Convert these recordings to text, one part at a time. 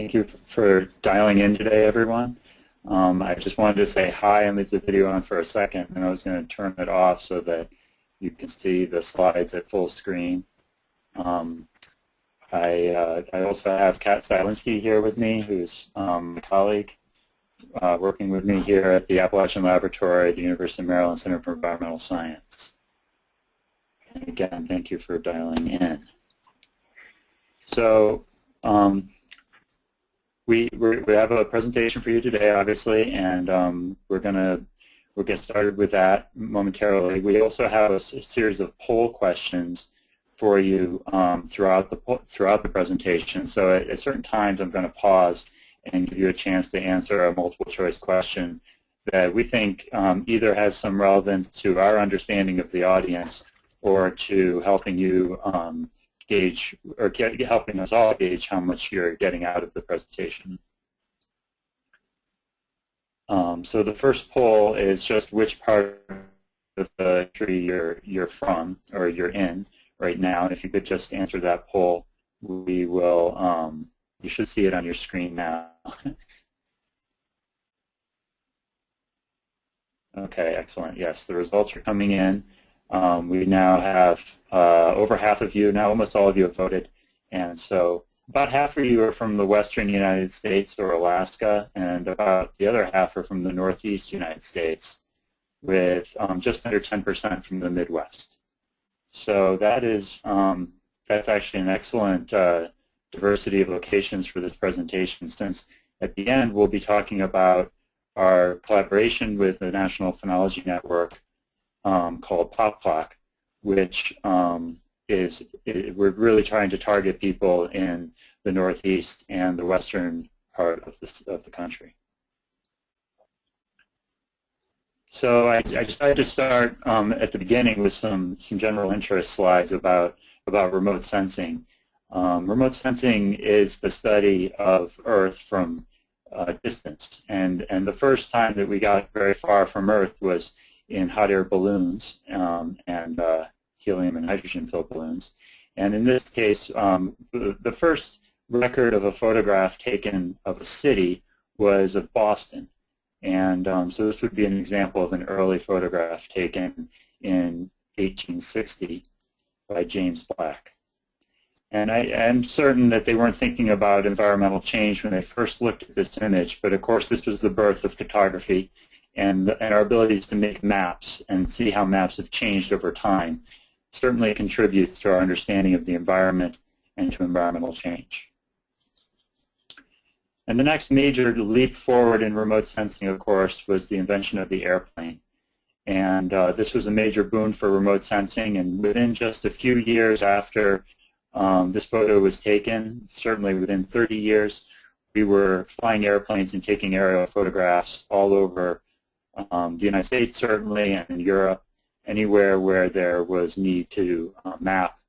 Thank you for dialing in today, everyone. I just wanted to say hi and leave the video on for a second, and I was going to turn it off so that you can see the slides at full screen. I also have Kat Stylinski here with me, who's my colleague, working with me here at the Appalachian Laboratory at the University of Maryland Center for Environmental Science. And again, thank you for dialing in. So we have a presentation for you today, obviously, and we'll get started with that momentarily. We also have a series of poll questions for you throughout the presentation. So at certain times, I'm going to pause and give you a chance to answer a multiple choice question that we think either has some relevance to our understanding of the audience or to helping you gauge, or helping us all gauge how much you're getting out of the presentation. So the first poll is just which part of the tree you're from or you're in right now. And if you could just answer that poll, we will, you should see it on your screen now. Okay, excellent. Yes, the results are coming in. We now have over half of you, now almost all of you have voted, and so about half of you are from the western United States or Alaska, and about the other half are from the northeast United States, with just under 10% from the Midwest. So that is that's actually an excellent diversity of locations for this presentation, since at the end we'll be talking about our collaboration with the National Phenology Network called PopClock, which we're really trying to target people in the Northeast and the western part of the country. So I decided to start at the beginning with some general interest slides about remote sensing. Remote sensing is the study of Earth from distance, and the first time that we got very far from Earth was in hot air balloons and helium and hydrogen-filled balloons. And in this case, the first record of a photograph taken of a city was of Boston. And so this would be an example of an early photograph taken in 1860 by James Black. And I'm certain that they weren't thinking about environmental change when they first looked at this image, but of course this was the birth of cartography, and our abilities to make maps and see how maps have changed over time certainly contributes to our understanding of the environment and to environmental change. And the next major leap forward in remote sensing, of course, was the invention of the airplane. And this was a major boon for remote sensing, and within just a few years after this photo was taken, certainly within 30 years, we were flying airplanes and taking aerial photographs all over the United States, certainly, and in Europe, anywhere where there was need to map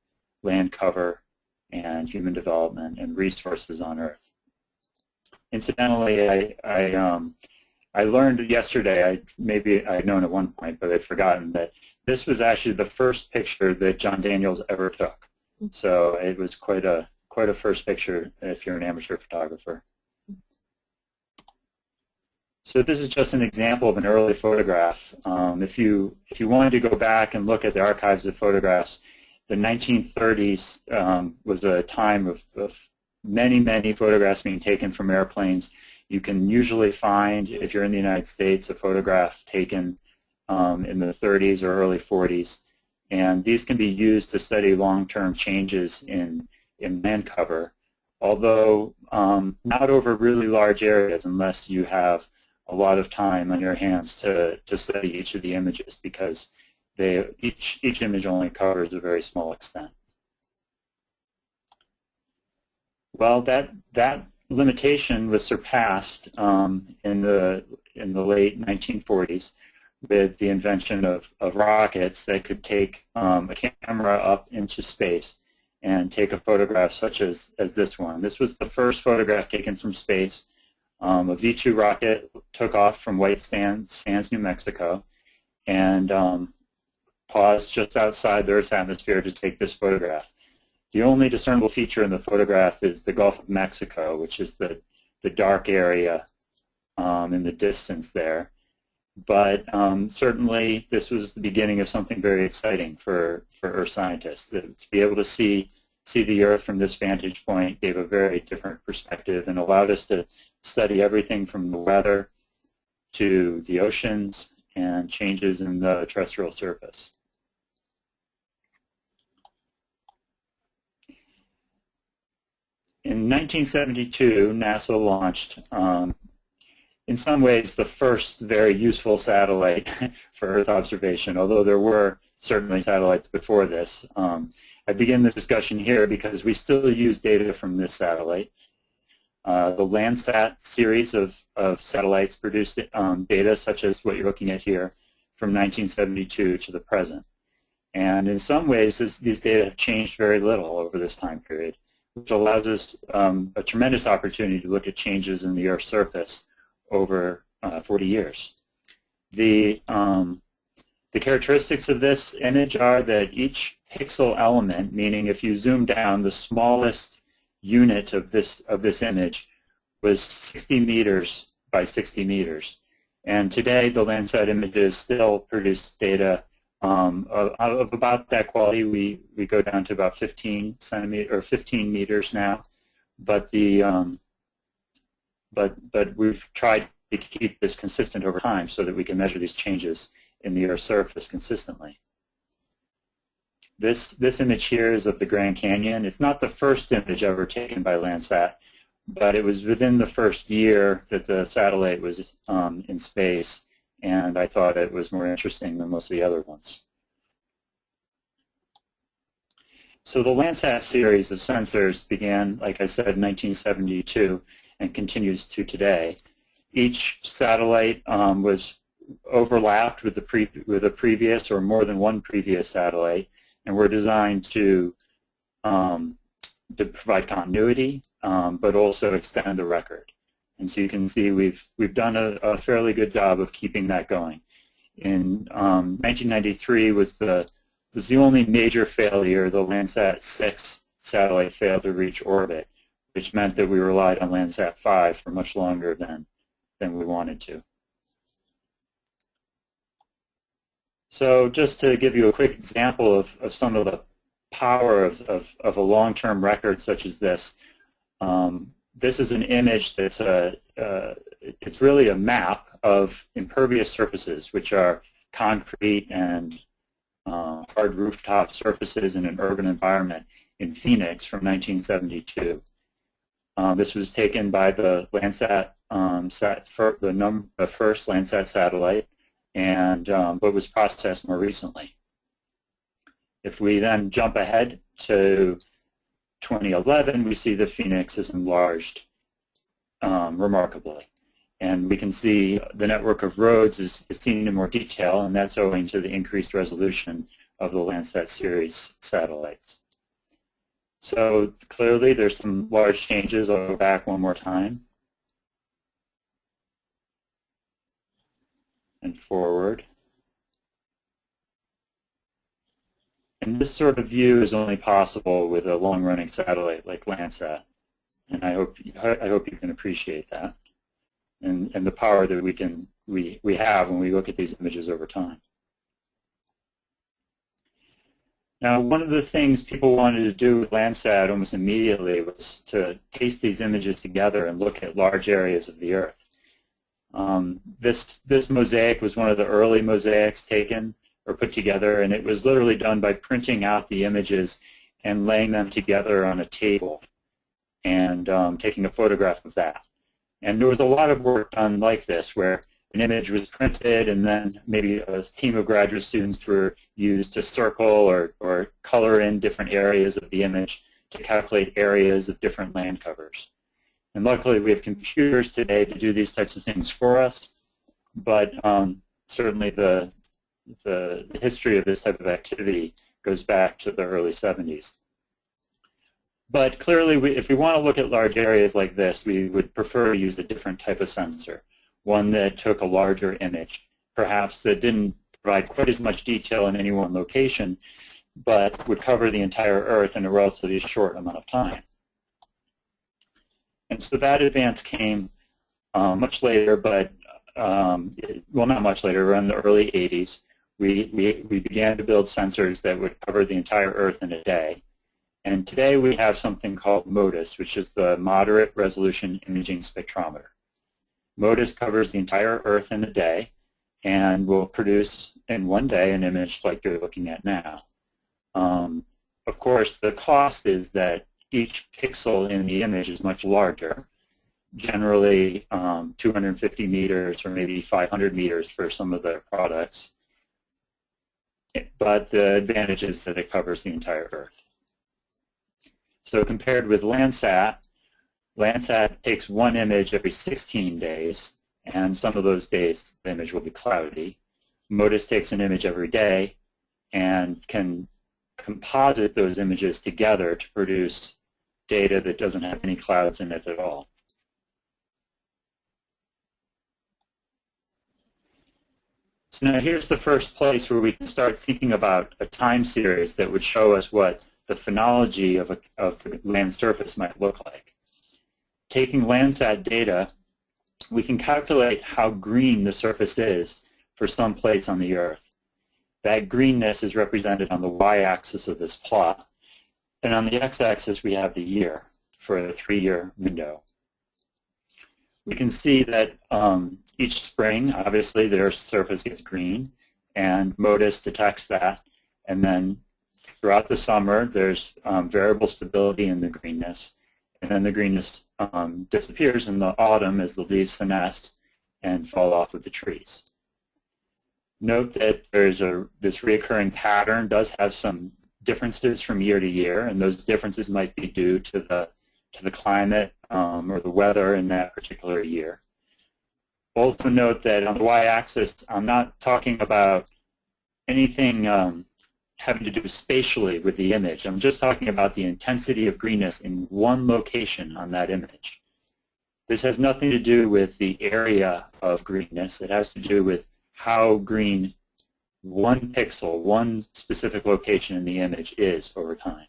land cover and human development and resources on Earth. Incidentally, I learned yesterday, maybe I'd known at one point, but I'd forgotten that this was actually the first picture that John Daniels ever took. So it was quite a first picture if you're an amateur photographer. So this is just an example of an early photograph. If you wanted to go back and look at the archives of photographs, the 1930s was a time of many photographs being taken from airplanes. You can usually find, if you're in the United States, a photograph taken in the 30s or early 40s. And these can be used to study long-term changes in land cover, although not over really large areas unless you have a lot of time on your hands to study each of the images, because each image only covers a very small extent. Well, that limitation was surpassed in the late 1940s with the invention of rockets that could take a camera up into space and take a photograph such as this one. This was the first photograph taken from space. A V-2 rocket took off from White Sands, New Mexico, and paused just outside the Earth's atmosphere to take this photograph. The only discernible feature in the photograph is the Gulf of Mexico, which is the dark area in the distance there. But certainly this was the beginning of something very exciting for Earth scientists. To be able to see the Earth from this vantage point gave a very different perspective and allowed us to study everything from the weather to the oceans and changes in the terrestrial surface. In 1972, NASA launched, in some ways, the first very useful satellite for Earth observation, although there were certainly satellites before this. I begin the discussion here because we still use data from this satellite. The Landsat series of satellites produced data such as what you're looking at here from 1972 to the present. And in some ways, these data have changed very little over this time period, which allows us a tremendous opportunity to look at changes in the Earth's surface over 40 years. The characteristics of this image are that each pixel element, meaning if you zoom down, the smallest unit of this image was 60 meters by 60 meters. And today, the Landsat images still produce data of about that quality. We go down to about 15 meters now, but but we've tried to keep this consistent over time so that we can measure these changes in the Earth's surface consistently. This image here is of the Grand Canyon. It's not the first image ever taken by Landsat, but it was within the first year that the satellite was in space, and I thought it was more interesting than most of the other ones. So the Landsat series of sensors began, like I said, in 1972 and continues to today. Each satellite was overlapped with a previous or more than one previous satellite, and were designed to provide continuity, but also extend the record. And so you can see we've done a fairly good job of keeping that going. In 1993 was the only major failure. The Landsat 6 satellite failed to reach orbit, which meant that we relied on Landsat 5 for much longer than we wanted to. So just to give you a quick example of some of the power of a long-term record such as this, this is an image that's it's really a map of impervious surfaces, which are concrete and hard rooftop surfaces in an urban environment in Phoenix from 1972. This was taken by the Landsat, the first Landsat satellite, and but was processed more recently. If we then jump ahead to 2011, we see the Phoenix is enlarged remarkably. And we can see the network of roads is seen in more detail, and that's owing to the increased resolution of the Landsat series satellites. So clearly there's some large changes. I'll go back one more time and forward. And this sort of view is only possible with a long-running satellite like Landsat, and I hope you can appreciate that, and the power that we have when we look at these images over time. Now, one of the things people wanted to do with Landsat almost immediately was to paste these images together and look at large areas of the Earth. This mosaic was one of the early mosaics taken or put together, and it was literally done by printing out the images and laying them together on a table and taking a photograph of that. And there was a lot of work done like this, where an image was printed and then maybe a team of graduate students were used to circle or color in different areas of the image to calculate areas of different land covers. And luckily we have computers today to do these types of things for us, but certainly the history of this type of activity goes back to the early 70s. But clearly, if we want to look at large areas like this, we would prefer to use a different type of sensor, one that took a larger image, perhaps that didn't provide quite as much detail in any one location, but would cover the entire Earth in a relatively short amount of time. And so that advance came much later, but, well, not much later, around the early 80s. We began to build sensors that would cover the entire Earth in a day. And today we have something called MODIS, which is the Moderate Resolution Imaging Spectrometer. MODIS covers the entire Earth in a day and will produce in one day an image like you're looking at now. Of course, the cost is that each pixel in the image is much larger, generally 250 meters or maybe 500 meters for some of their products. But the advantage is that it covers the entire Earth. So compared with Landsat, Landsat takes one image every 16 days, and some of those days the image will be cloudy. MODIS takes an image every day and can composite those images together to produce data that doesn't have any clouds in it at all. So now here's the first place where we can start thinking about a time series that would show us what the phenology of the land surface might look like. Taking Landsat data, we can calculate how green the surface is for some place on the Earth. That greenness is represented on the y-axis of this plot. And on the x-axis, we have the year for a 3-year window. We can see that each spring, obviously, the Earth's surface gets green, and MODIS detects that. And then throughout the summer, there's variable stability in the greenness. And then the greenness disappears in the autumn as the leaves senesce and fall off of the trees. Note that there's this recurring pattern does have some differences from year to year, and those differences might be due to the climate or the weather in that particular year. Also note that on the y-axis, I'm not talking about anything having to do spatially with the image. I'm just talking about the intensity of greenness in one location on that image. This has nothing to do with the area of greenness. It has to do with how green one pixel, one specific location in the image is over time.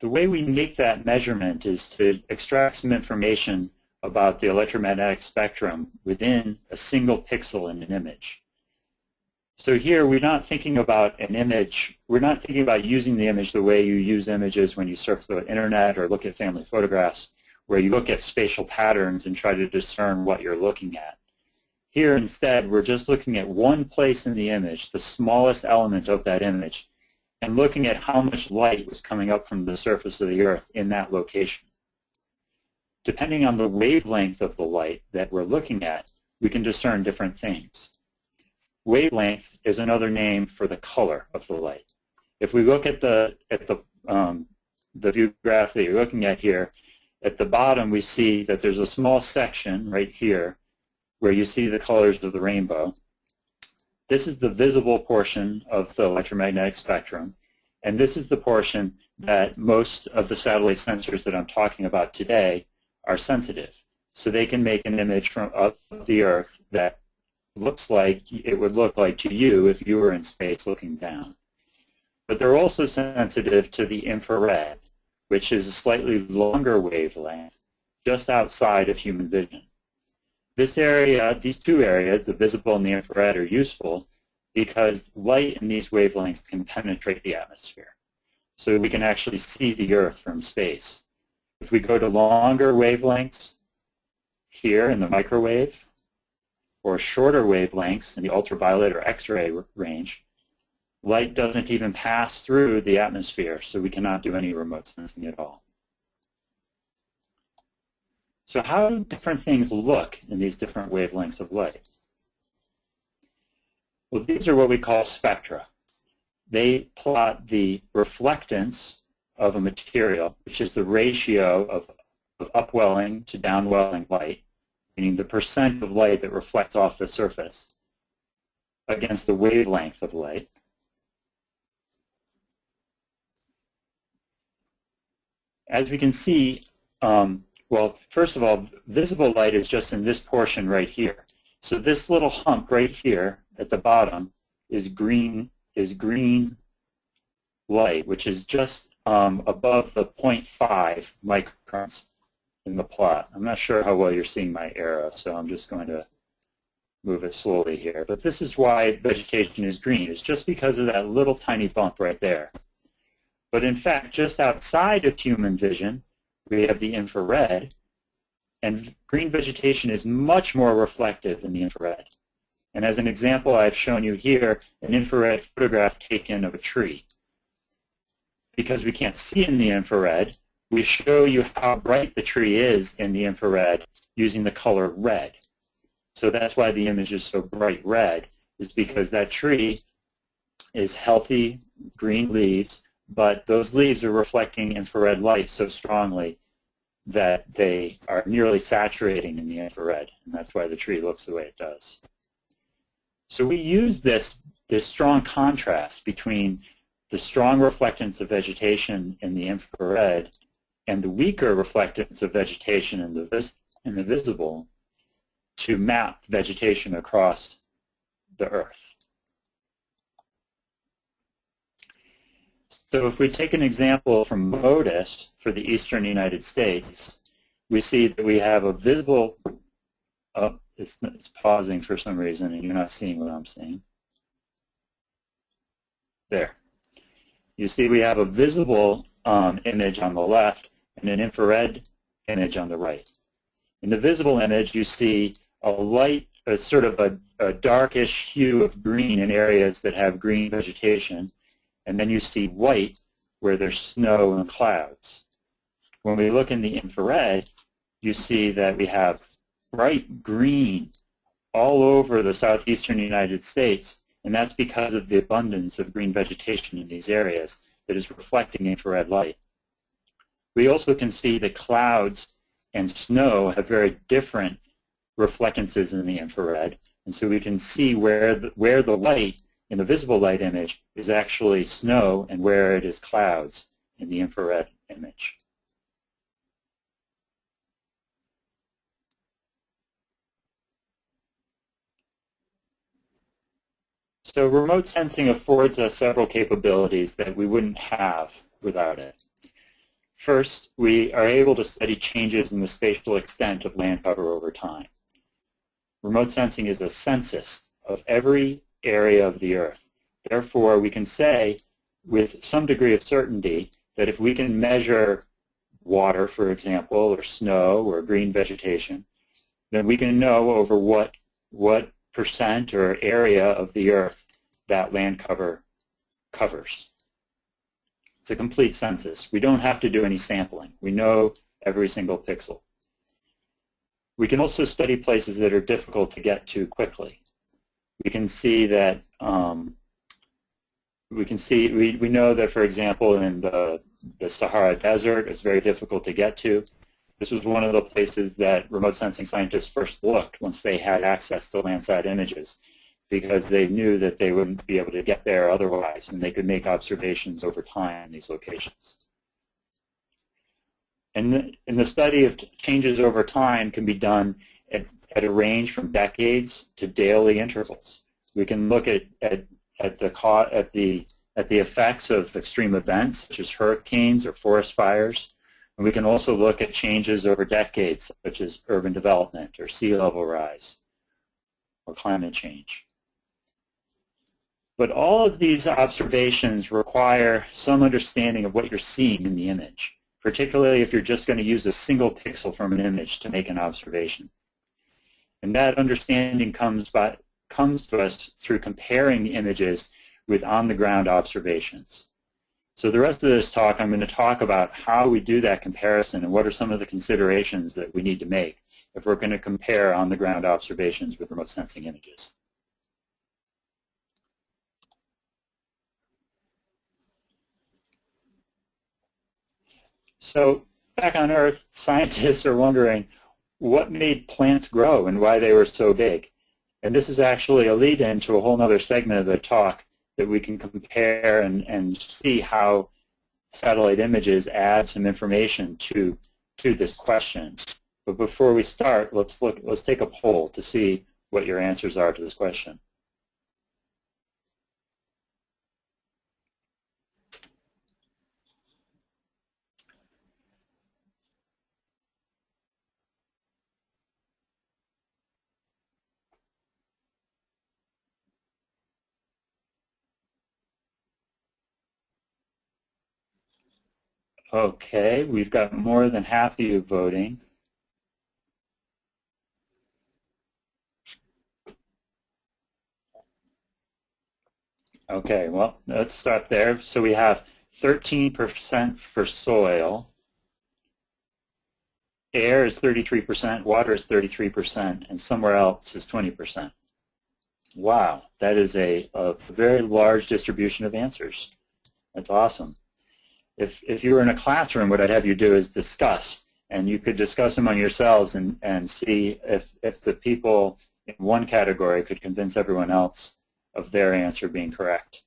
The way we make that measurement is to extract some information about the electromagnetic spectrum within a single pixel in an image. So here we're not thinking about an image, we're not thinking about using the image the way you use images when you surf the internet or look at family photographs, where you look at spatial patterns and try to discern what you're looking at. Here instead, we're just looking at one place in the image, the smallest element of that image, and looking at how much light was coming up from the surface of the Earth in that location. Depending on the wavelength of the light that we're looking at, we can discern different things. Wavelength is another name for the color of the light. If we look at the view graph that you're looking at here, at the bottom we see that there's a small section right here where you see the colors of the rainbow. This is the visible portion of the electromagnetic spectrum, and this is the portion that most of the satellite sensors that I'm talking about today are sensitive. So they can make an image of the Earth that looks like it would look like to you if you were in space looking down. But they're also sensitive to the infrared, which is a slightly longer wavelength just outside of human vision. This area, these two areas, the visible and the infrared, are useful because light in these wavelengths can penetrate the atmosphere. So we can actually see the Earth from space. If we go to longer wavelengths here in the microwave, or shorter wavelengths in the ultraviolet or X-ray range, light doesn't even pass through the atmosphere, so we cannot do any remote sensing at all. So how do different things look in these different wavelengths of light? Well, these are what we call spectra. They plot the reflectance of a material, which is the ratio of upwelling to downwelling light, meaning the percent of light that reflects off the surface, against the wavelength of light. As we can see, well, first of all, visible light is just in this portion right here. So this little hump right here at the bottom is green light, which is just above the 0.5 microns in the plot. I'm not sure how well you're seeing my arrow, so I'm just going to move it slowly here. But this is why vegetation is green. It's just because of that little tiny bump right there. But in fact, just outside of human vision, we have the infrared, and green vegetation is much more reflective than the infrared. And as an example, I've shown you here an infrared photograph taken of a tree. Because we can't see in the infrared, we show you how bright the tree is in the infrared using the color red. So that's why the image is so bright red, is because that tree is healthy green leaves, but those leaves are reflecting infrared light so strongly that they are nearly saturating in the infrared, and that's why the tree looks the way it does. So we use this strong contrast between the strong reflectance of vegetation in the infrared and the weaker reflectance of vegetation in the visible to map vegetation across the Earth. So if we take an example from MODIS for the eastern United States, we see that we have a visible, oh, it's pausing for some reason and you're not seeing what I'm seeing. There. You see we have a visible image on the left and an infrared image on the right. In the visible image, you see a sort of a darkish hue of green in areas that have green vegetation, and then you see white where there's snow and clouds. When we look in the infrared, you see that we have bright green all over the southeastern United States, and that's because of the abundance of green vegetation in these areas that is reflecting infrared light. We also can see that clouds and snow have very different reflectances in the infrared, and so we can see where the light in the visible light image is actually snow and where it is clouds in the infrared image. So remote sensing affords us several capabilities that we wouldn't have without it. First, we are able to study changes in the spatial extent of land cover over time. Remote sensing is a census of every area of the Earth. Therefore, we can say with some degree of certainty that if we can measure water, for example, or snow or green vegetation, then we can know over what percent or area of the Earth that land cover covers. It's a complete census. We don't have to do any sampling. We know every single pixel. We can also study places that are difficult to get to quickly. We can see that we know that, for example, in the Sahara Desert, it's very difficult to get to. This was one of the places that remote sensing scientists first looked once they had access to Landsat images, because they knew that they wouldn't be able to get there otherwise, and they could make observations over time in these locations. And the study of changes over time can be done at a range from decades to daily intervals. We can look at the effects of extreme events such as hurricanes or forest fires, and we can also look at changes over decades such as urban development or sea level rise or climate change. But all of these observations require some understanding of what you're seeing in the image, particularly if you're just going to use a single pixel from an image to make an observation. And that understanding comes to us through comparing images with on-the-ground observations. So the rest of this talk, I'm going to talk about how we do that comparison and what are some of the considerations that we need to make if we're going to compare on-the-ground observations with remote sensing images. So back on Earth, scientists are wondering what made plants grow and why they were so big. And this is actually a lead-in to a whole other segment of the talk that we can compare and see how satellite images add some information to this question. But before we start, let's take a poll to see what your answers are to this question. Okay, we've got more than half of you voting. Okay, well, let's start there. So we have 13% for soil. Air is 33%, water is 33%, and somewhere else is 20%. Wow, that is a very large distribution of answers. That's awesome. If you were in a classroom, what I'd have you do is discuss, and you could discuss among yourselves and see if the people in one category could convince everyone else of their answer being correct.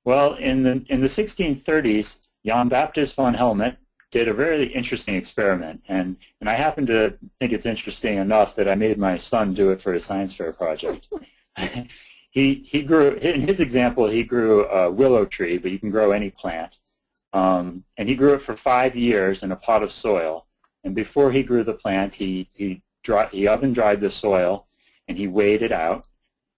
Well, in the 1630s, Jan Baptist von Helmont did a very interesting experiment, and I happen to think it's interesting enough that I made my son do it for his science fair project. He grew, in his example, he grew a willow tree, but you can grow any plant. And he grew it for 5 years in a pot of soil. And before he grew the plant, he oven dried the soil, and he weighed it out.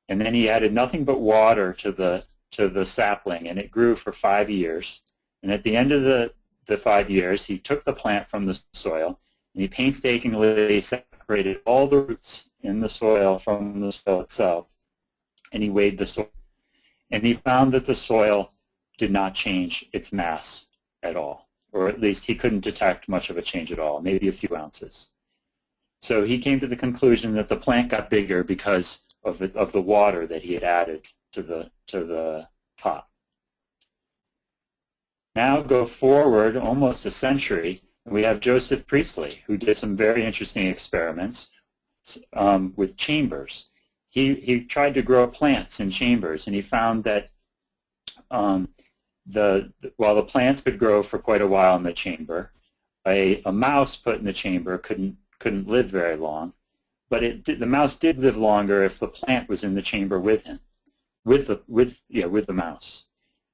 And then he added nothing but water to the sapling, and it grew for 5 years. And at the end of the 5 years, he took the plant from the soil, and he painstakingly separated all the roots in the soil from the soil itself, and he weighed the soil. And he found that the soil did not change its mass at all, or at least he couldn't detect much of a change at all, maybe a few ounces. So he came to the conclusion that the plant got bigger because of the water that he had added to the pot. Now go forward almost a century, and we have Joseph Priestley, who did some very interesting experiments with chambers. He tried to grow plants in chambers, and he found that while the plants could grow for quite a while in the chamber, a mouse put in the chamber couldn't live very long, but the mouse did live longer if the plant was in the chamber with him, with the mouse.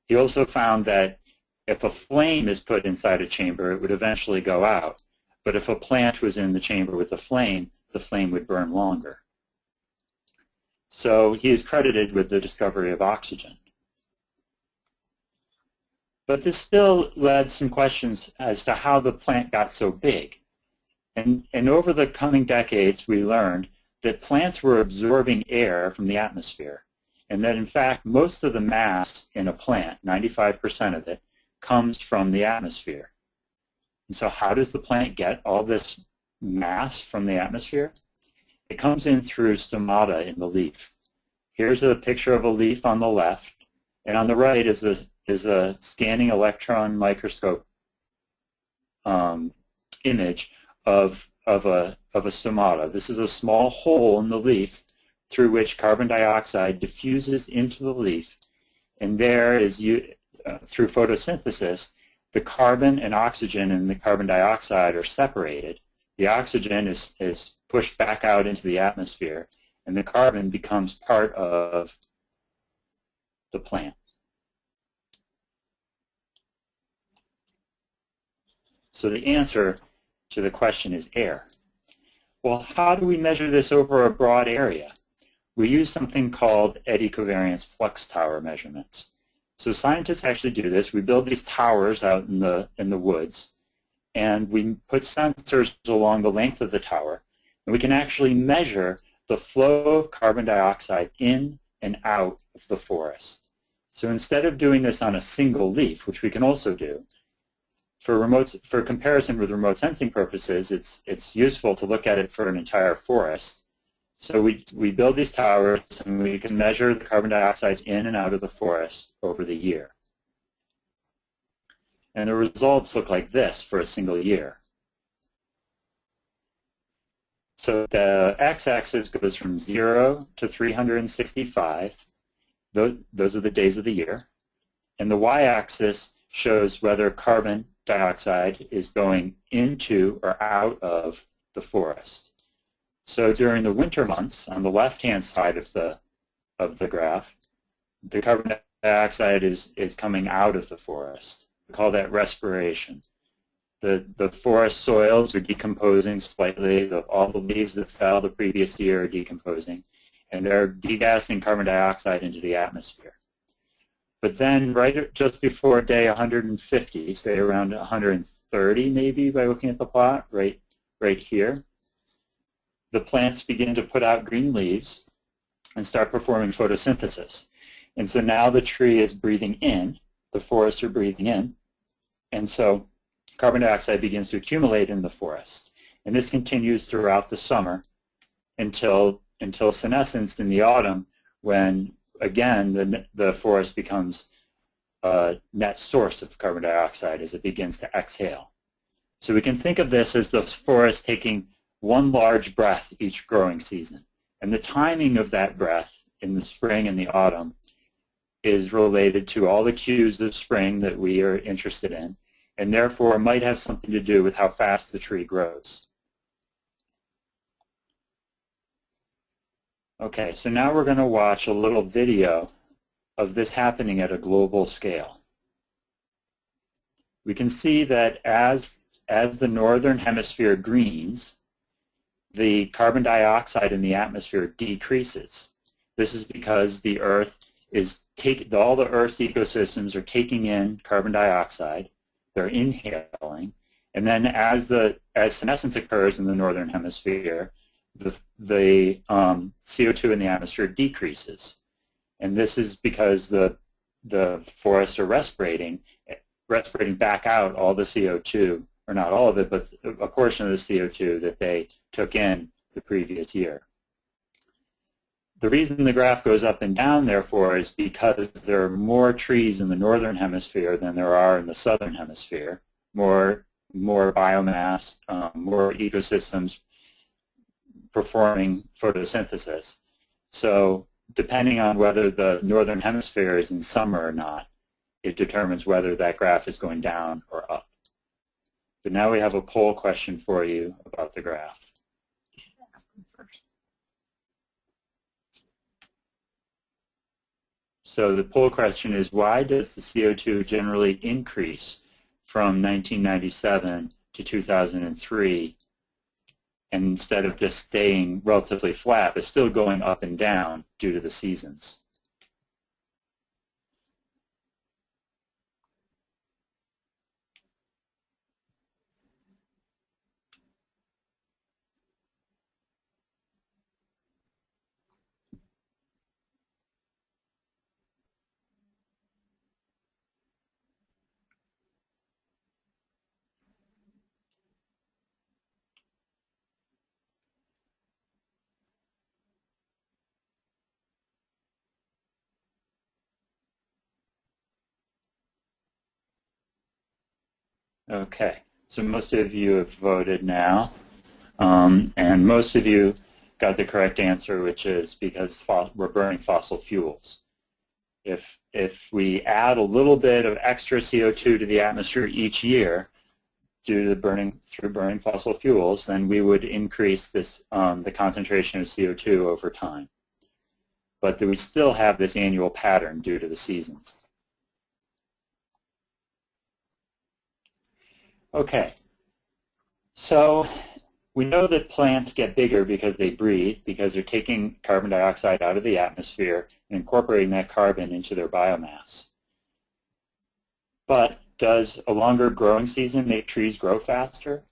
He also found that if a flame is put inside a chamber, it would eventually go out, but if a plant was in the chamber with the flame would burn longer. So he is credited with the discovery of oxygen. But this still led some questions as to how the plant got so big. And over the coming decades, we learned that plants were absorbing air from the atmosphere, and that in fact most of the mass in a plant, 95% of it, comes from the atmosphere. And so how does the plant get all this mass from the atmosphere? It comes in through stomata in the leaf. Here's a picture of a leaf on the left, and on the right is a scanning electron microscope image of a stomata. This is a small hole in the leaf through which carbon dioxide diffuses into the leaf, and there is through photosynthesis, the carbon and oxygen and the carbon dioxide are separated. The oxygen is pushed back out into the atmosphere, and the carbon becomes part of the plant. So the answer to the question is air. Well, how do we measure this over a broad area? We use something called eddy covariance flux tower measurements. So scientists actually do this. We build these towers out in the woods, and we put sensors along the length of the tower, and we can actually measure the flow of carbon dioxide in and out of the forest. So instead of doing this on a single leaf, which we can also do, for comparison with remote sensing purposes, it's useful to look at it for an entire forest. So we build these towers, and we can measure the carbon dioxide in and out of the forest over the year. And the results look like this for a single year. So the x-axis goes from 0 to 365. Those are the days of the year. And the y-axis shows whether carbon dioxide is going into or out of the forest. So during the winter months, on the left-hand side of the graph, the carbon dioxide is coming out of the forest. We call that respiration. The forest soils are decomposing slightly. All the leaves that fell the previous year are decomposing, and they're degassing carbon dioxide into the atmosphere. But then right just before day 150, say around 130 maybe by looking at the plot, right here, the plants begin to put out green leaves and start performing photosynthesis. And so now the tree is breathing in, the forests are breathing in, and so carbon dioxide begins to accumulate in the forest. And this continues throughout the summer until senescence in the autumn, when again the forest becomes a net source of carbon dioxide as it begins to exhale. So we can think of this as the forest taking one large breath each growing season. And the timing of that breath in the spring and the autumn is related to all the cues of spring that we are interested in, and therefore might have something to do with how fast the tree grows. Okay, so now we're going to watch a little video of this happening at a global scale. We can see that as the northern hemisphere greens, the carbon dioxide in the atmosphere decreases. This is because the Earth is all the Earth's ecosystems are taking in carbon dioxide, they're inhaling, and then as senescence occurs in the northern hemisphere, the CO2 in the atmosphere decreases. And this is because the forests are respirating back out all the CO2, or not all of it, but a portion of the CO2 that they took in the previous year. The reason the graph goes up and down, therefore, is because there are more trees in the northern hemisphere than there are in the southern hemisphere, more biomass, more ecosystems performing photosynthesis. So depending on whether the northern hemisphere is in summer or not, it determines whether that graph is going down or up. But now we have a poll question for you about the graph. So the poll question is, why does the CO2 generally increase from 1997 to 2003, and instead of just staying relatively flat, but still going up and down due to the seasons? Okay, so most of you have voted now, and most of you got the correct answer, which is because we're burning fossil fuels. If we add a little bit of extra CO2 to the atmosphere each year due to through burning fossil fuels, then we would increase this the concentration of CO2 over time. But we still have this annual pattern due to the seasons. Okay, so we know that plants get bigger because they breathe, because they're taking carbon dioxide out of the atmosphere and incorporating that carbon into their biomass. But does a longer growing season make trees grow faster?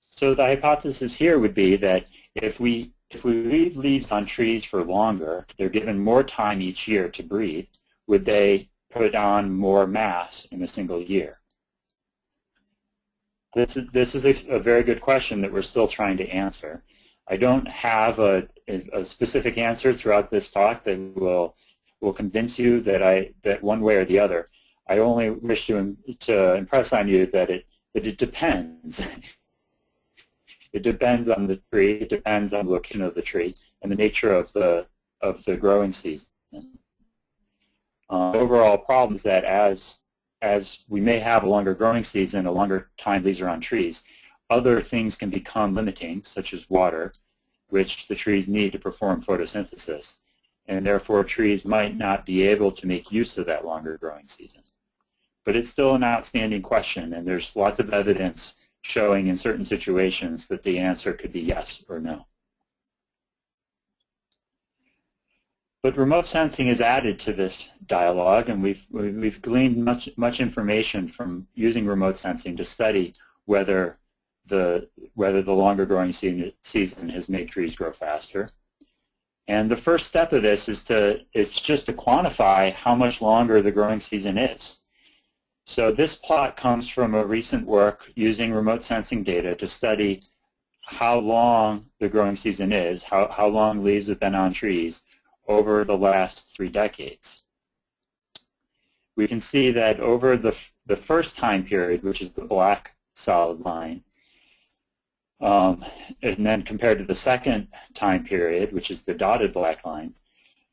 So the hypothesis here would be that if we leave leaves on trees for longer, they're given more time each year to breathe, would they put on more mass in a single year? This is a very good question that we're still trying to answer. I don't have a specific answer throughout this talk that will convince you that one way or the other. I only wish to impress on you that it depends. It depends on the tree. It depends on the location of the tree and the nature of the growing season. Overall problem is that as we may have a longer growing season, a longer time leaves are on trees, other things can become limiting, such as water, which the trees need to perform photosynthesis, and therefore trees might not be able to make use of that longer growing season. But it's still an outstanding question, and there's lots of evidence showing in certain situations that the answer could be yes or no. But remote sensing is added to this dialogue, and we've gleaned much information from using remote sensing to study whether the longer growing season has made trees grow faster. And the first step of this is just to quantify how much longer the growing season is. So this plot comes from a recent work using remote sensing data to study how long the growing season is, how long leaves have been on trees over the last 3 decades. We can see that over the first time period, which is the black solid line, and then compared to the second time period, which is the dotted black line,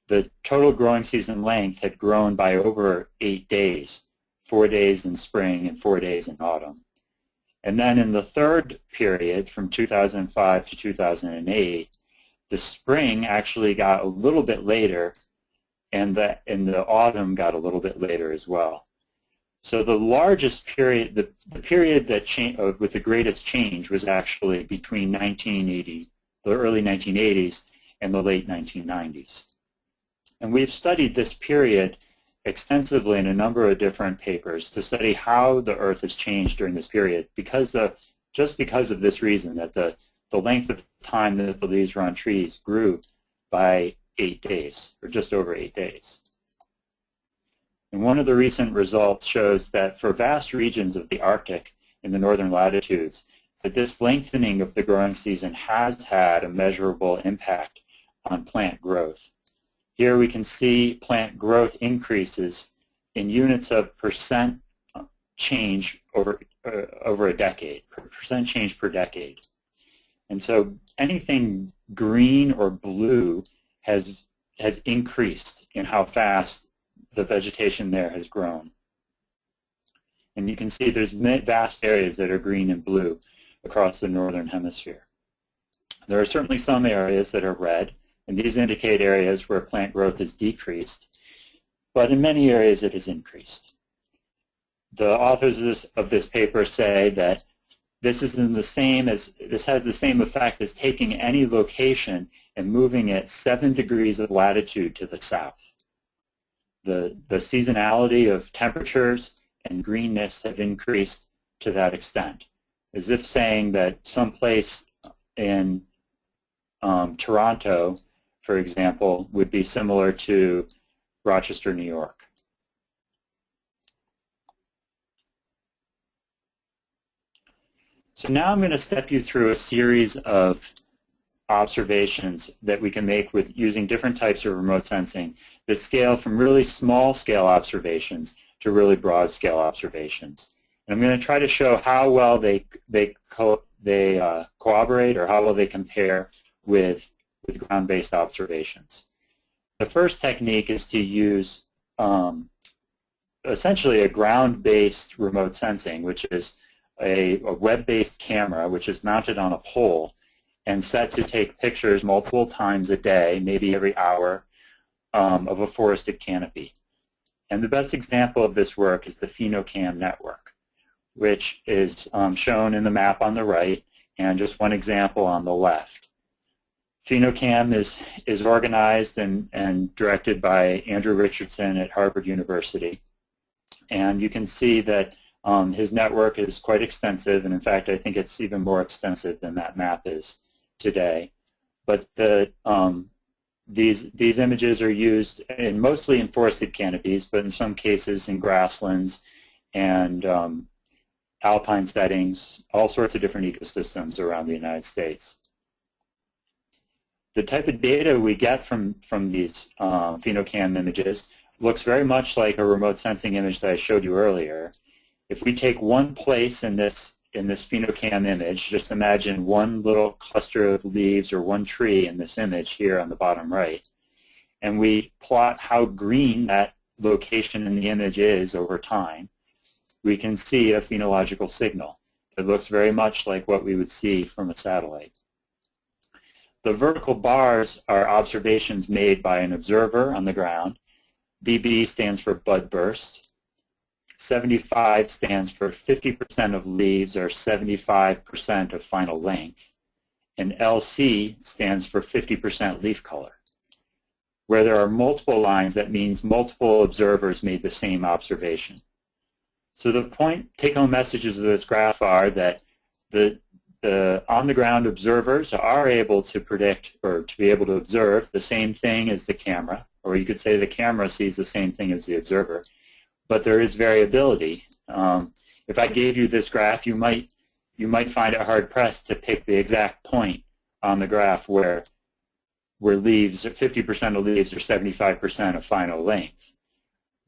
the total growing season length had grown by over 8 days, 4 days in spring and 4 days in autumn. And then in the third period, from 2005 to 2008, the spring actually got a little bit later, and the autumn got a little bit later as well. So the largest period, the period that with the greatest change was actually between 1980, the early 1980s, and the late 1990s. And we've studied this period extensively in a number of different papers to study how the Earth has changed during this period, just because of this reason, that the length of time that the leaves were on trees grew by 8 days, or just over 8 days. And one of the recent results shows that for vast regions of the Arctic in the northern latitudes, that this lengthening of the growing season has had a measurable impact on plant growth. Here we can see plant growth increases in units of percent change over a decade, percent change per decade. And so anything green or blue has increased in how fast the vegetation there has grown. And you can see there's vast areas that are green and blue across the northern hemisphere. There are certainly some areas that are red, and these indicate areas where plant growth has decreased, but in many areas it has increased. The authors of this paper say that this has the same effect as taking any location and moving it 7 degrees of latitude to the south. The seasonality of temperatures and greenness have increased to that extent, as if saying that someplace in Toronto, for example, would be similar to Rochester, New York. So now I'm going to step you through a series of observations that we can make with using different types of remote sensing that scale from really small scale observations to really broad scale observations. And I'm going to try to show how well they cooperate, or how well they compare with ground-based observations. The first technique is to use essentially a ground-based remote sensing, which is a web-based camera which is mounted on a pole and set to take pictures multiple times a day, maybe every hour, of a forested canopy. And the best example of this work is the Phenocam network, which is shown in the map on the right, and just one example on the left. Phenocam is organized and directed by Andrew Richardson at Harvard University. And you can see that his network is quite extensive, and in fact I think it's even more extensive than that map is today. But these images are used mostly in forested canopies, but in some cases in grasslands and alpine settings, all sorts of different ecosystems around the United States. The type of data we get from these Phenocam images looks very much like a remote sensing image that I showed you earlier. If we take one place in this Phenocam image, just imagine one little cluster of leaves or one tree in this image here on the bottom right, and we plot how green that location in the image is over time, we can see a phenological signal that looks very much like what we would see from a satellite. The vertical bars are observations made by an observer on the ground. BB stands for bud burst. 75 stands for 50% of leaves or 75% of final length. And LC stands for 50% leaf color. Where there are multiple lines, that means multiple observers made the same observation. So the take-home messages of this graph are that the on-the-ground observers are able to predict or to be able to observe the same thing as the camera, or you could say the camera sees the same thing as the observer, but there is variability. If I gave you this graph, you might find it hard-pressed to pick the exact point on the graph where leaves, 50% of leaves are 75% of final length.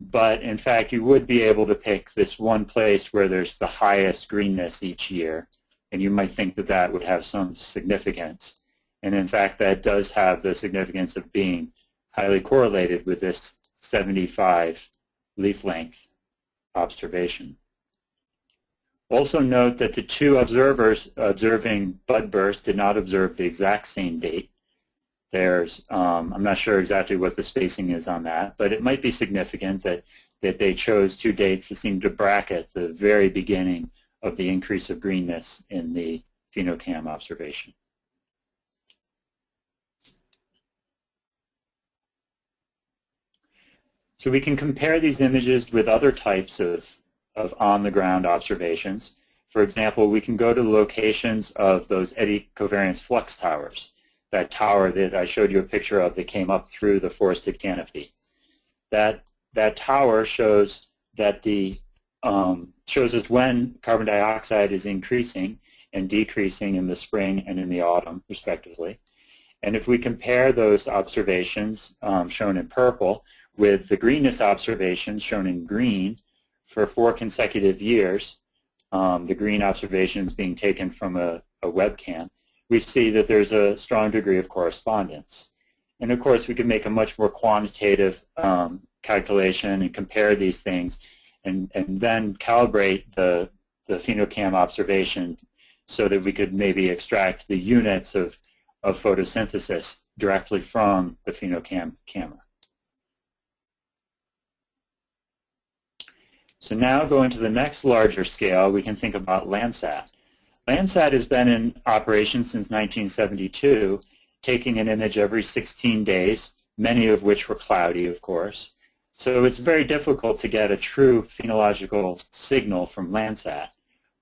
But in fact, you would be able to pick this one place where there's the highest greenness each year, and you might think that that would have some significance. And in fact, that does have the significance of being highly correlated with this 75 leaf length observation. Also note that the two observers observing bud burst did not observe the exact same date. There's, I'm not sure exactly what the spacing is on that, but it might be significant that they chose two dates that seem to bracket the very beginning of the increase of greenness in the Phenocam observation. So we can compare these images with other types of on-the-ground observations. For example, we can go to the locations of those eddy covariance flux towers, that tower that I showed you a picture of that came up through the forested canopy. That tower shows that shows us when carbon dioxide is increasing and decreasing in the spring and in the autumn, respectively. And if we compare those observations shown in purple with the greenness observations shown in green for 4 consecutive years, the green observations being taken from a webcam, we see that there's a strong degree of correspondence. And of course, we can make a much more quantitative calculation and compare these things and then calibrate the Phenocam observation so that we could maybe extract the units of photosynthesis directly from the Phenocam camera. So now going to the next larger scale, we can think about Landsat. Landsat has been in operation since 1972, taking an image every 16 days, many of which were cloudy, of course. So it's very difficult to get a true phenological signal from Landsat.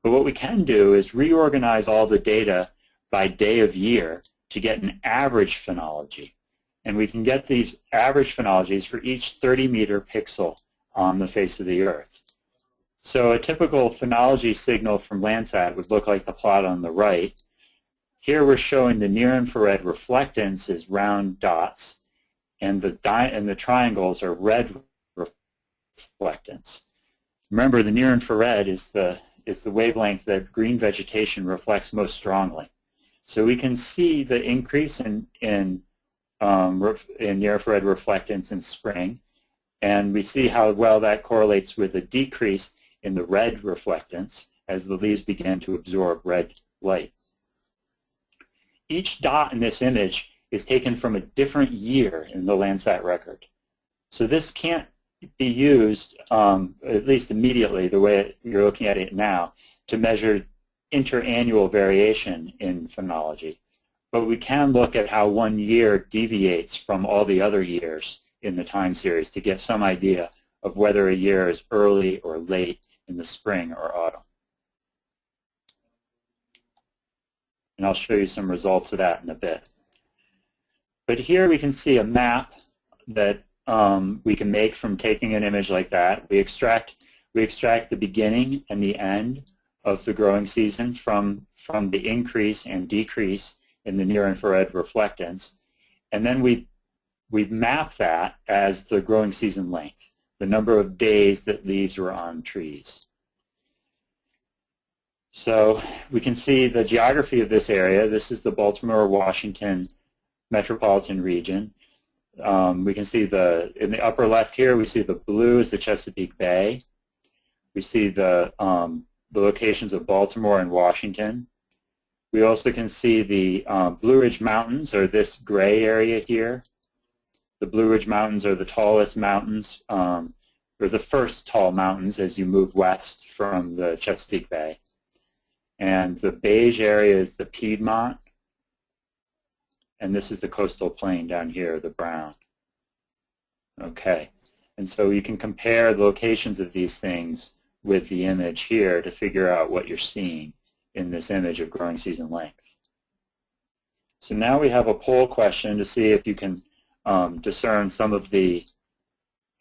But what we can do is reorganize all the data by day of year to get an average phenology. And we can get these average phenologies for each 30-meter pixel on the face of the Earth. So a typical phenology signal from Landsat would look like the plot on the right. Here we're showing the near-infrared reflectance as round dots, and the triangles are red reflectance. Remember, the near-infrared is the wavelength that green vegetation reflects most strongly. So we can see the increase in near-infrared reflectance in spring, and we see how well that correlates with a decrease in the red reflectance as the leaves begin to absorb red light. Each dot in this image is taken from a different year in the Landsat record. So this can't be used, at least immediately, the way you're looking at it now, to measure interannual variation in phenology. But we can look at how one year deviates from all the other years in the time series to get some idea of whether a year is early or late in the spring or autumn. And I'll show you some results of that in a bit. But here we can see a map that we can make from taking an image like that. We extract the beginning and the end of the growing season from the increase and decrease in the near-infrared reflectance. And then we map that as the growing season length, the number of days that leaves were on trees. So we can see the geography of this area. This is the Baltimore, Washington metropolitan region. We can see in the upper left here, we see the blue is the Chesapeake Bay. We see the locations of Baltimore and Washington. We also can see the Blue Ridge Mountains, or this gray area here. The Blue Ridge Mountains are the tallest mountains, or the first tall mountains as you move west from the Chesapeake Bay. And the beige area is the Piedmont, and this is the coastal plain down here, the brown. Okay, and so you can compare the locations of these things with the image here to figure out what you're seeing in this image of growing season length. So now we have a poll question to see if you can discern some of the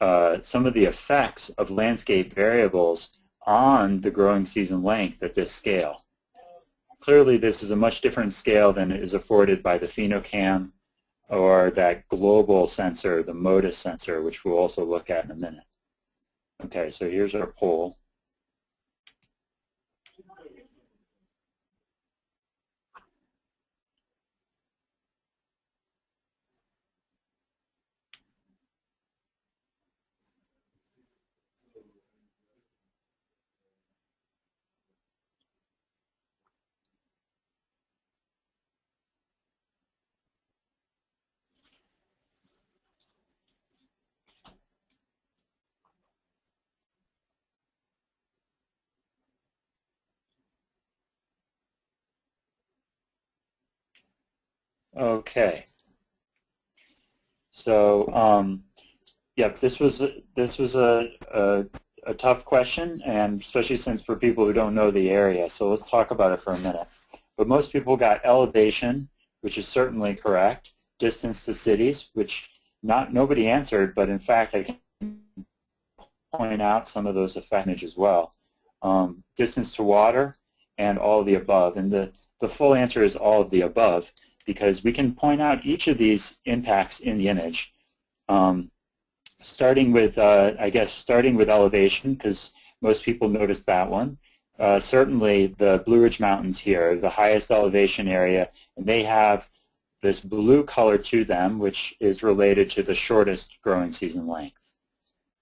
effects of landscape variables on the growing season length at this scale. Clearly, this is a much different scale than is afforded by the Phenocam or that global sensor, the MODIS sensor, which we'll also look at in a minute. Okay, so here's our poll. Okay. So, yep, this was a tough question, and especially since for people who don't know the area. So let's talk about it for a minute. But most people got elevation, which is certainly correct. Distance to cities, which nobody answered, but in fact I can point out some of those effects as well. Distance to water, and all of the above. And the full answer is all of the above, because we can point out each of these impacts in the image. Starting with, I guess, starting with elevation, because most people noticed that one. Certainly the Blue Ridge Mountains here, the highest elevation area, and they have this blue color to them, which is related to the shortest growing season length.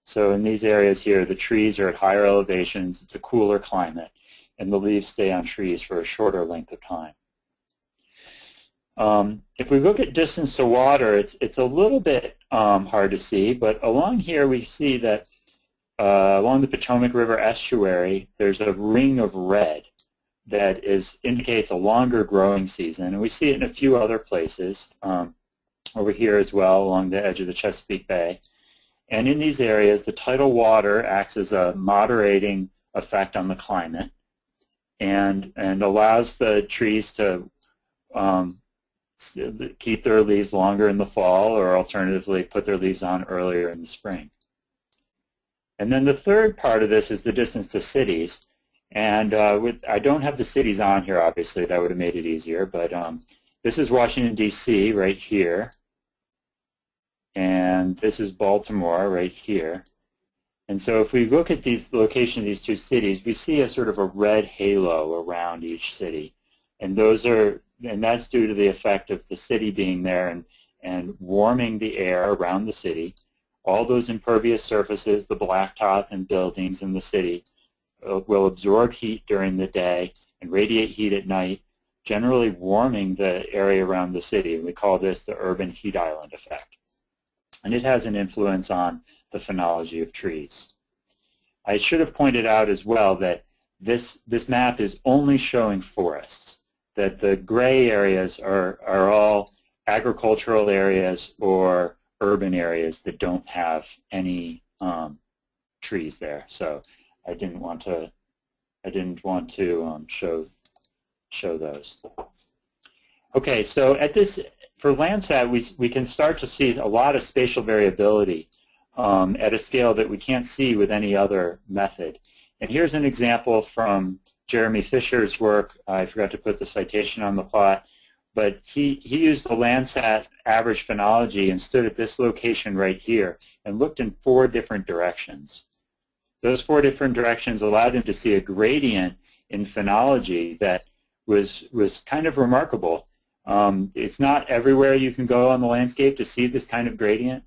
So in these areas here, the trees are at higher elevations, it's a cooler climate, and the leaves stay on trees for a shorter length of time. If we look at distance to water, it's a little bit hard to see, but along here we see that along the Potomac River estuary, there's a ring of red that indicates a longer growing season, and we see it in a few other places over here as well along the edge of the Chesapeake Bay. And in these areas, the tidal water acts as a moderating effect on the climate and allows the trees to keep their leaves longer in the fall, or alternatively put their leaves on earlier in the spring. And then the third part of this is the distance to cities. And I don't have the cities on here, obviously. That would have made it easier. But this is Washington, D.C. right here. And this is Baltimore right here. And so if we look at these location of these two cities, we see a sort of a red halo around each city. And that's due to the effect of the city being there and warming the air around the city. All those impervious surfaces, the blacktop and buildings in the city, will absorb heat during the day and radiate heat at night, generally warming the area around the city. We call this the urban heat island effect. And it has an influence on the phenology of trees. I should have pointed out as well that this map is only showing forests, that the gray areas are all agricultural areas or urban areas that don't have any trees there. So I didn't want to show those. Okay, so for Landsat, we can start to see a lot of spatial variability at a scale that we can't see with any other method. And here's an example from Jeremy Fisher's work. I forgot to put the citation on the plot, but he used the Landsat average phenology and stood at this location right here and looked in 4 different directions. Those 4 different directions allowed him to see a gradient in phenology that was kind of remarkable. It's not everywhere you can go on the landscape to see this kind of gradient,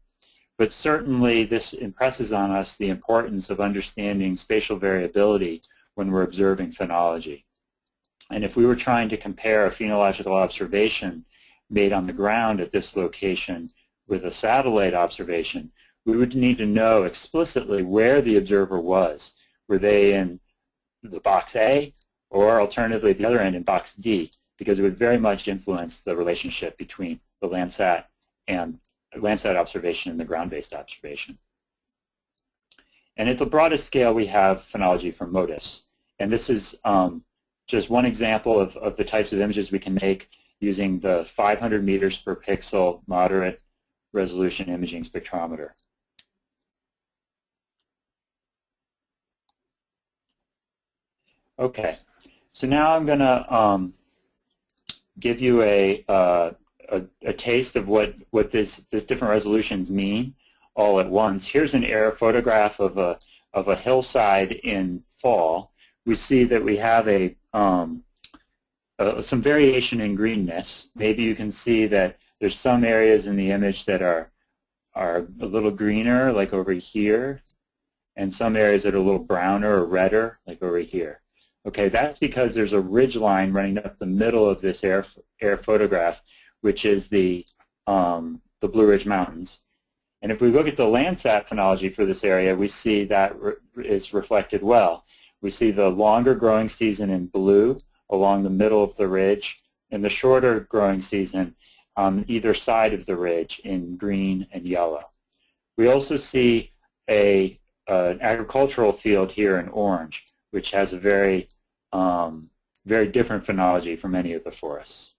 but certainly this impresses on us the importance of understanding spatial variability when we're observing phenology. And if we were trying to compare a phenological observation made on the ground at this location with a satellite observation, we would need to know explicitly where the observer was. Were they in the box A, or alternatively at the other end in box D, because it would very much influence the relationship between the Landsat and Landsat observation and the ground-based observation. And at the broadest scale, we have phenology from MODIS. And this is just one example of the types of images we can make using the 500 meters per pixel moderate resolution imaging spectrometer. Okay, so now I'm going to give you a taste of what the different resolutions mean all at once. Here's an air photograph of a hillside in fall. We see that we have some variation in greenness. Maybe you can see that there's some areas in the image that are a little greener, like over here, and some areas that are a little browner or redder, like over here. Okay, that's because there's a ridge line running up the middle of this air photograph, which is the Blue Ridge Mountains. And if we look at the Landsat phenology for this area, we see that is reflected well. We see the longer growing season in blue along the middle of the ridge, and the shorter growing season on either side of the ridge in green and yellow. We also see an agricultural field here in orange, which has a very different phenology from any of the forests.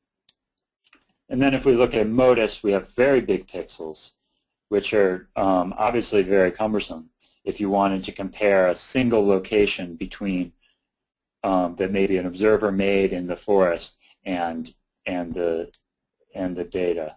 And then if we look at MODIS, we have very big pixels, which are obviously very cumbersome if you wanted to compare a single location between that maybe an observer made in the forest and the data.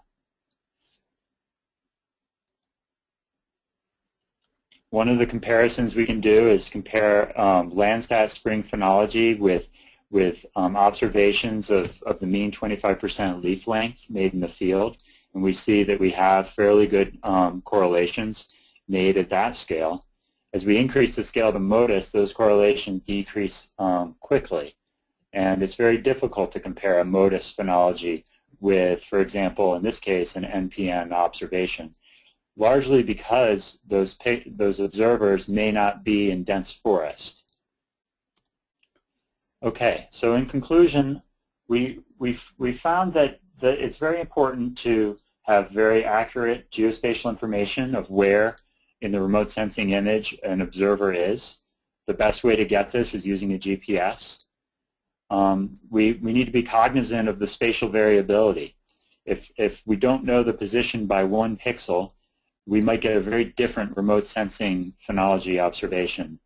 One of the comparisons we can do is compare Landsat spring phenology with observations of the mean 25% leaf length made in the field, and we see that we have fairly good correlations made at that scale. As we increase the scale to MODIS, those correlations decrease quickly, and it's very difficult to compare a MODIS phenology with, for example, in this case, an NPN observation, largely because those observers may not be in dense forest. Okay, so in conclusion, we found that it's very important to have very accurate geospatial information of where in the remote sensing image an observer is. The best way to get this is using a GPS. We need to be cognizant of the spatial variability. If we don't know the position by 1 pixel, we might get a very different remote sensing phenology observation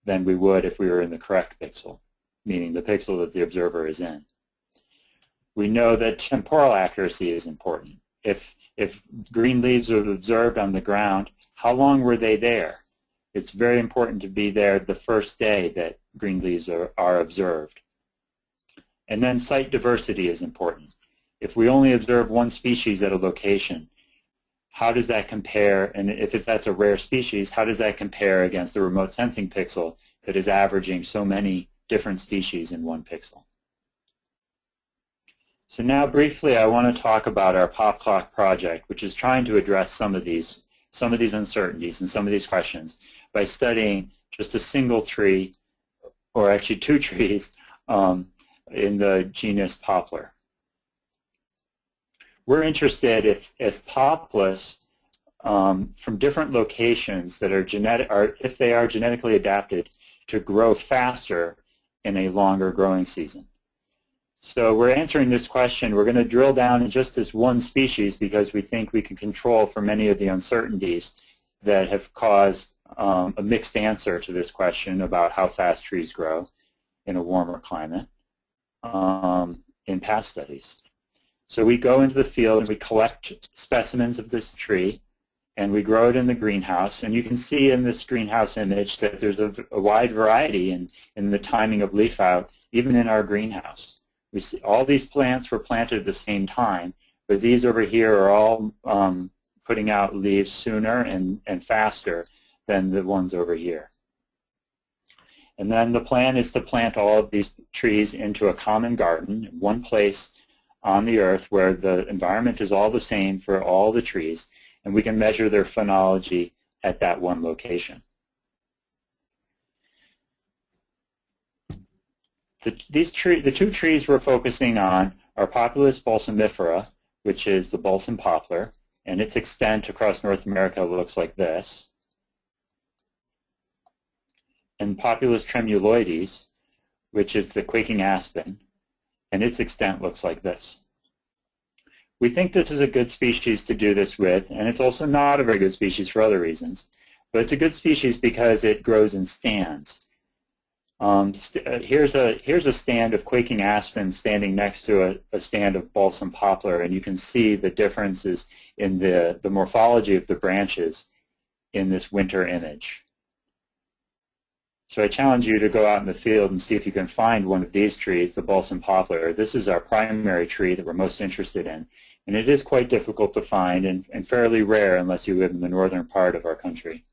than we would if we were in the correct pixel, meaning the pixel that the observer is in. We know that temporal accuracy is important. If green leaves are observed on the ground, how long were they there? It's very important to be there the first day that green leaves are observed. And then site diversity is important. If we only observe one species at a location, how does that compare, and if that's a rare species, how does that compare against the remote sensing pixel that is averaging so many different species in 1 pixel? So now briefly I want to talk about our PopClock project, which is trying to address some of these uncertainties and some of these questions by studying just a single tree, or actually 2 trees, in the genus poplar. We're interested if Populus from different locations that are if they are genetically adapted to grow faster in a longer growing season. So we're answering this question. We're going to drill down in just this one species because we think we can control for many of the uncertainties that have caused a mixed answer to this question about how fast trees grow in a warmer climate in past studies. So we go into the field and we collect specimens of this tree and we grow it in the greenhouse. And you can see in this greenhouse image that there's a wide variety in the timing of leaf out, even in our greenhouse. We see all these plants were planted at the same time, but these over here are all putting out leaves sooner and faster than the ones over here. And then the plan is to plant all of these trees into a common garden, one place on the earth where the environment is all the same for all the trees, and we can measure their phenology at that one location. The two trees we're focusing on are Populus balsamifera, which is the balsam poplar, and its extent across North America looks like this, and Populus tremuloides, which is the quaking aspen, and its extent looks like this. We think this is a good species to do this with, and it's also not a very good species for other reasons, but it's a good species because it grows in stands. Here's a stand of quaking aspen standing next to a stand of balsam poplar, and you can see the differences in the morphology of the branches in this winter image. So I challenge you to go out in the field and see if you can find one of these trees, the balsam poplar. This is our primary tree that we're most interested in, and it is quite difficult to find and fairly rare unless you live in the northern part of our country.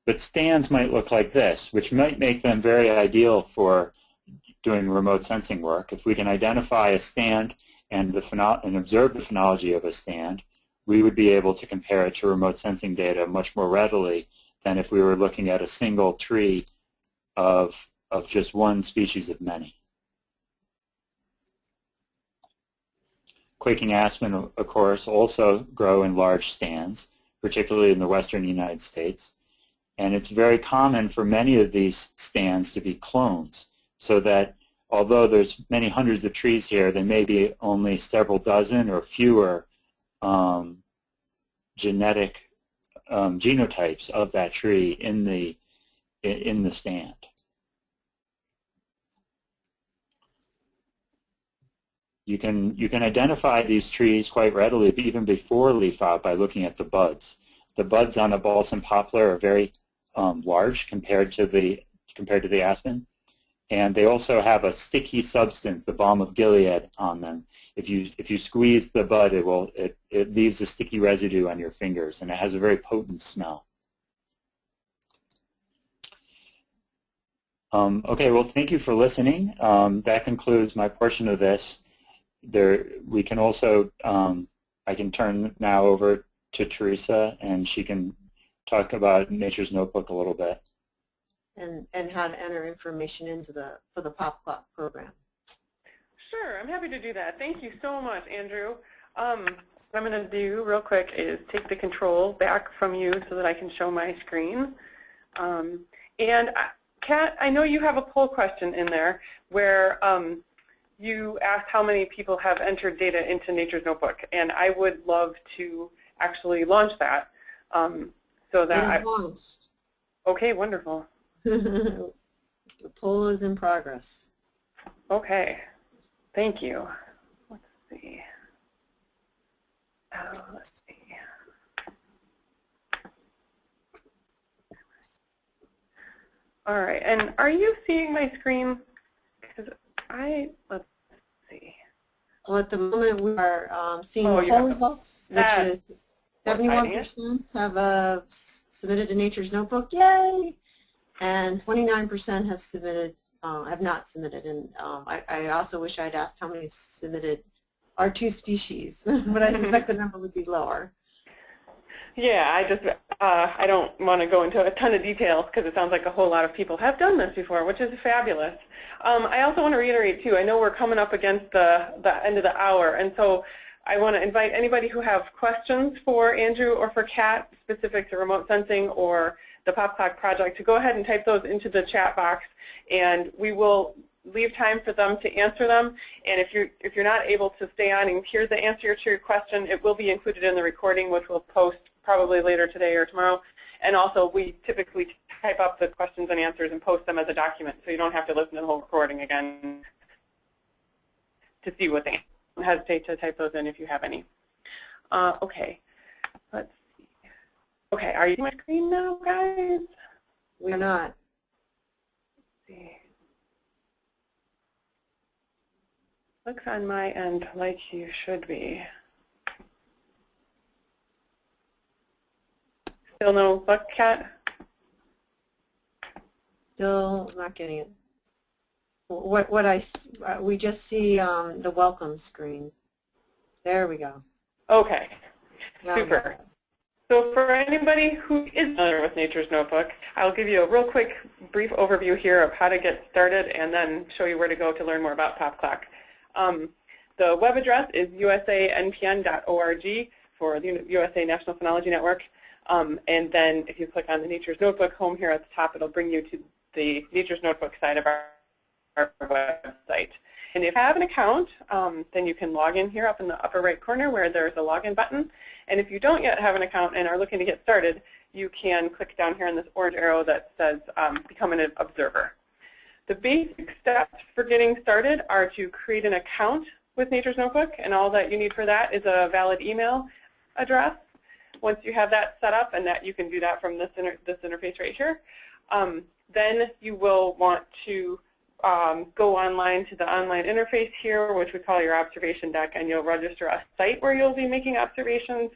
But stands might look like this, which might make them very ideal for doing remote sensing work. If we can identify a stand and observe the phenology of a stand, we would be able to compare it to remote sensing data much more readily than if we were looking at a single tree of just one species of many. Quaking aspen, of course, also grow in large stands, particularly in the western United States. And it's very common for many of these stands to be clones, so that although there's many hundreds of trees here, there may be only several dozen or fewer genetic genotypes of that tree in the stand. You can identify these trees quite readily even before leaf out by looking at the buds. The buds on a balsam poplar are very large compared to the aspen, and they also have a sticky substance, the balm of Gilead, on them. If you squeeze the bud, it leaves a sticky residue on your fingers, and it has a very potent smell. Okay, well, thank you for listening. That concludes my portion of this. We can also, I can turn now over to Teresa, and she can talk about Nature's Notebook a little bit. And how to enter information into for the PopClock program. Sure, I'm happy to do that. Thank you so much, Andrew. What I'm going to do real quick is take the control back from you so that I can show my screen. And Kat, I know you have a poll question in there where you asked how many people have entered data into Nature's Notebook, and I would love to actually launch that. So that launched. Okay, wonderful. The poll is in progress. Okay, thank you. Let's see. Let's see. All right, and are you seeing my screen? Because let's see. Well, at the moment we are seeing the poll results, which is 71% have submitted to Nature's Notebook, yay! And 29% have submitted, have not submitted. And I also wish I'd asked how many have submitted our two species, but I suspect the number would be lower. Yeah, I don't want to go into a ton of details because it sounds like a whole lot of people have done this before, which is fabulous. I also want to reiterate too, I know we're coming up against the end of the hour, and so I want to invite anybody who have questions for Andrew or for Kat specific to remote sensing or the PopClock project to go ahead and type those into the chat box, and we will leave time for them to answer them. And if you're not able to stay on and hear the answer to your question, it will be included in the recording, which we'll post probably later today or tomorrow. And also, we typically type up the questions and answers and post them as a document, so you don't have to listen to the whole recording again to see what they don't hesitate to type those in if you have any. Okay, let's see. Okay, are you on my screen now, guys? We're not. Let's see. Looks on my end like you should be. Still no luck, Kat? Still not getting it. We just see the welcome screen. There we go. Okay, Now super. So for anybody who is familiar with Nature's Notebook, I'll give you a real quick, brief overview here of how to get started and then show you where to go to learn more about PopClock. The web address is USA-NPN.org for the USA National Phenology Network. And then if you click on the Nature's Notebook home here at the top, it'll bring you to the Nature's Notebook side of our website. And if you have an account, then you can log in here up in the upper right corner where there's a login button. And if you don't yet have an account and are looking to get started, you can click down here on this orange arrow that says Become an Observer. The basic steps for getting started are to create an account with Nature's Notebook, and all that you need for that is a valid email address. Once you have that set up, and that you can do that from this interface right here, then you will want to go online to the online interface here, which we call your observation deck, and you'll register a site where you'll be making observations,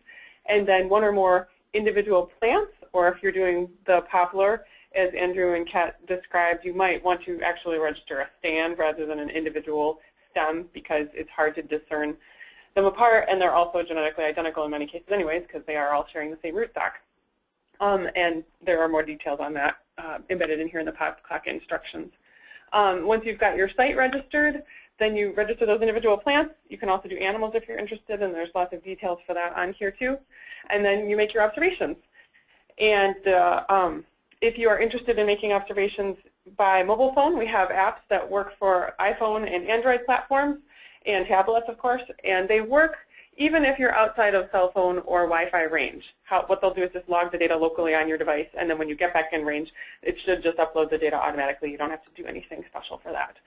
and then one or more individual plants, or if you're doing the poplar, as Andrew and Kat described, you might want to actually register a stand rather than an individual stem because it's hard to discern them apart, and they're also genetically identical in many cases anyways because they are all sharing the same rootstock. And there are more details on that embedded in here in the PopClock instructions. Once you've got your site registered, then you register those individual plants. You can also do animals if you're interested, and there's lots of details for that on here too. And then you make your observations. And if you are interested in making observations by mobile phone, we have apps that work for iPhone and Android platforms and tablets, of course, and they work even if you're outside of cell phone or Wi-Fi range. What they'll do is just log the data locally on your device, and then when you get back in range, it should just upload the data automatically. You don't have to do anything special for that.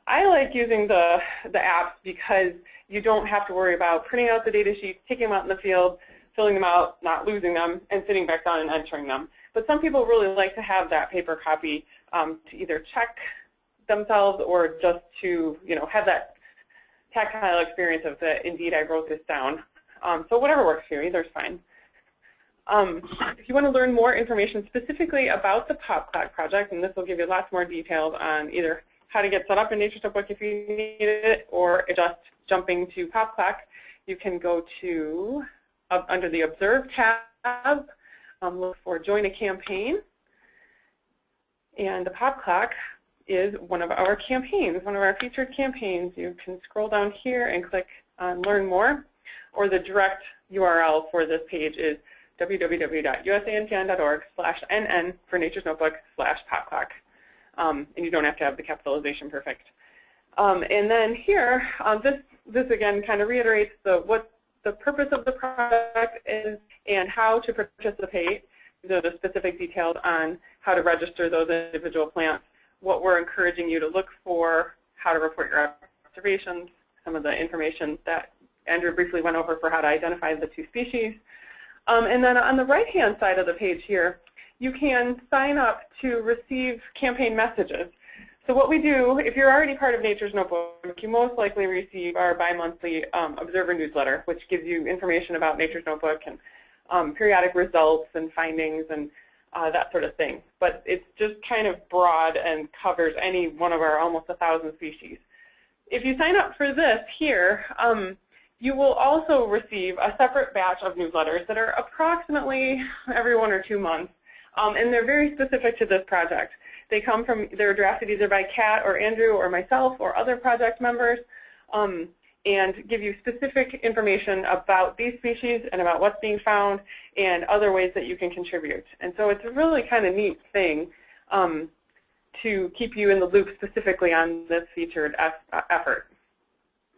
I like using the apps because you don't have to worry about printing out the data sheets, taking them out in the field, filling them out, not losing them, and sitting back down and entering them. But some people really like to have that paper copy to either check themselves or just to have that tactile experience of the, indeed, I wrote this down. So whatever works for you, either's fine. If you want to learn more information specifically about the PopClock project, and this will give you lots more details on either how to get set up in Nature's Notebook if you need it, or just jumping to PopClock, you can go to, under the Observe tab, look for Join a Campaign. And the PopClock is one of our campaigns, one of our featured campaigns. You can scroll down here and click on Learn More, or the direct URL for this page is www.usanpn.org/NN for Nature's Notebook/PopClock. And you don't have to have the capitalization perfect. And then here, this again kind of reiterates what the purpose of the project is and how to participate. These are the specific details on how to register those individual plants, what we're encouraging you to look for, how to report your observations, some of the information that Andrew briefly went over for how to identify the two species. And then on the right-hand side of the page here, you can sign up to receive campaign messages. So what we do, if you're already part of Nature's Notebook, you most likely receive our bi-monthly Observer newsletter, which gives you information about Nature's Notebook and periodic results and findings and that sort of thing. But it's just kind of broad and covers any one of our almost 1,000 species. If you sign up for this here, you will also receive a separate batch of newsletters that are approximately every 1 or 2 months. And they're very specific to this project. They come from, they're drafted either by Kat or Andrew or myself or other project members, and give you specific information about these species and about what's being found and other ways that you can contribute. And so it's a really kind of neat thing to keep you in the loop specifically on this featured effort.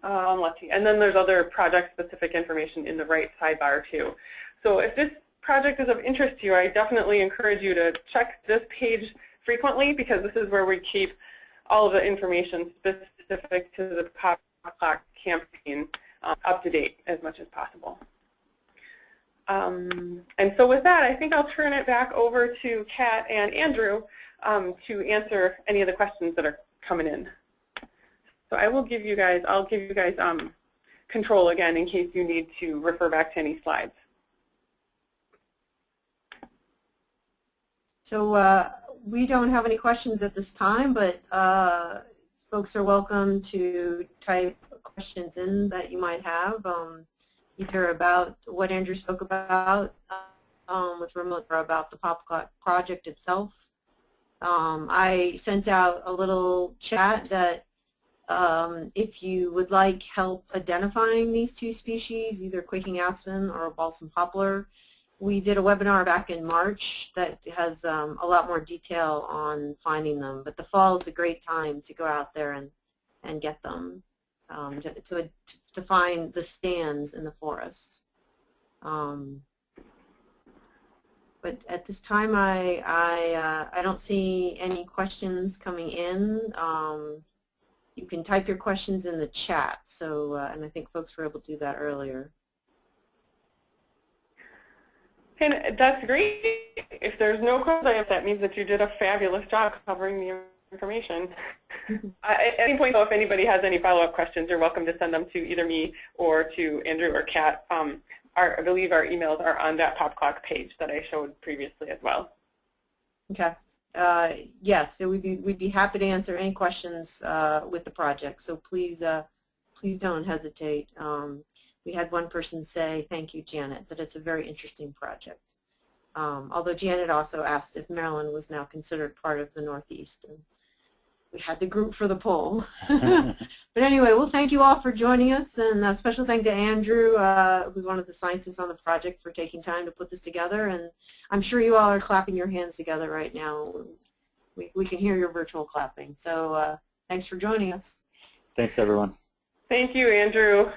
Let's see. And then there's other project-specific information in the right sidebar too. So if this project is of interest to you, I definitely encourage you to check this page frequently because this is where we keep all of the information specific to the PopClock campaign up to date as much as possible. And so with that, I think I'll turn it back over to Kat and Andrew to answer any of the questions that are coming in. So I will give you guys, control again in case you need to refer back to any slides. So we don't have any questions at this time, but folks are welcome to type questions in that you might have, either about what Andrew spoke about with remote or about the PopClock project itself. I sent out a little chat that if you would like help identifying these two species, either quaking aspen or balsam poplar, we did a webinar back in March that has a lot more detail on finding them. But the fall is a great time to go out there and get them, to find the stands in the forests. But at this time, I don't see any questions coming in. You can type your questions in the chat. So, and I think folks were able to do that earlier. And that's great. If there's no questions, that means that you did a fabulous job covering the information. At any point, though, if anybody has any follow-up questions, you're welcome to send them to either me or to Andrew or Kat. I believe our emails are on that PopClock page that I showed previously as well. Okay. Yes, so we'd be happy to answer any questions with the project. So please don't hesitate. We had one person say, thank you, Janet, that it's a very interesting project. Although Janet also asked if Maryland was now considered part of the Northeast. And we had the group for the poll. But anyway, well, thank you all for joining us. And a special thank to Andrew, who's one of the scientists on the project, for taking time to put this together. And I'm sure you all are clapping your hands together right now. We can hear your virtual clapping. So thanks for joining us. Thanks, everyone. Thank you, Andrew.